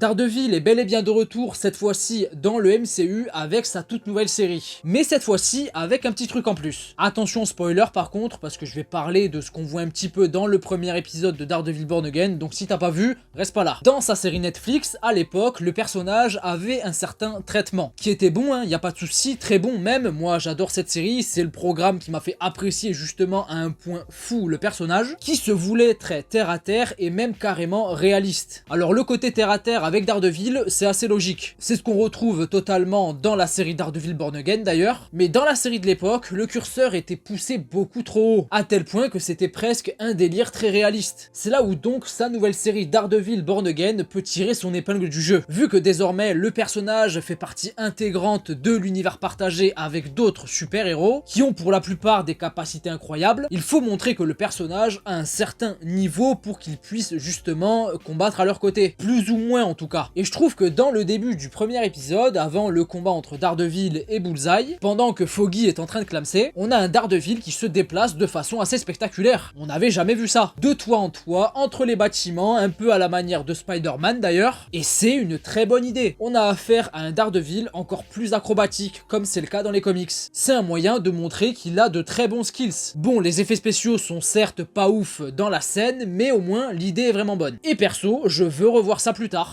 Daredevil est bel et bien de retour, cette fois-ci dans le MCU avec sa toute nouvelle série. Mais cette fois-ci avec un petit truc en plus. Attention spoiler par contre, parce que je vais parler de ce qu'on voit un petit peu dans le premier épisode de Daredevil Born Again, donc si t'as pas vu, reste pas là. Dans sa série Netflix, à l'époque, le personnage avait un certain traitement, qui était bon, hein, y a pas de souci, très bon même, moi j'adore cette série, c'est le programme qui m'a fait apprécier justement à un point fou le personnage, qui se voulait très terre à terre et même carrément réaliste. Alors le côté terre à terre avec Daredevil, c'est assez logique. C'est ce qu'on retrouve totalement dans la série Daredevil Born Again d'ailleurs, mais dans la série de l'époque, le curseur était poussé beaucoup trop haut, à tel point que c'était presque un délire très réaliste. C'est là où donc sa nouvelle série Daredevil Born Again peut tirer son épingle du jeu, vu que désormais le personnage fait partie intégrante de l'univers partagé avec d'autres super-héros, qui ont pour la plupart des capacités incroyables. Il faut montrer que le personnage a un certain niveau pour qu'il puisse justement combattre à leur côté, plus ou moins en tout cas. Et je trouve que dans le début du premier épisode, avant le combat entre Daredevil et Bullseye, pendant que Foggy est en train de clamser, on a un Daredevil qui se déplace de façon assez spectaculaire. On n'avait jamais vu ça. De toit en toit, entre les bâtiments, un peu à la manière de Spider-Man d'ailleurs, et c'est une très bonne idée. On a affaire à un Daredevil encore plus acrobatique, comme c'est le cas dans les comics. C'est un moyen de montrer qu'il a de très bons skills. Bon, les effets spéciaux sont certes pas ouf dans la scène, mais au moins l'idée est vraiment bonne. Et perso, je veux revoir ça plus tard.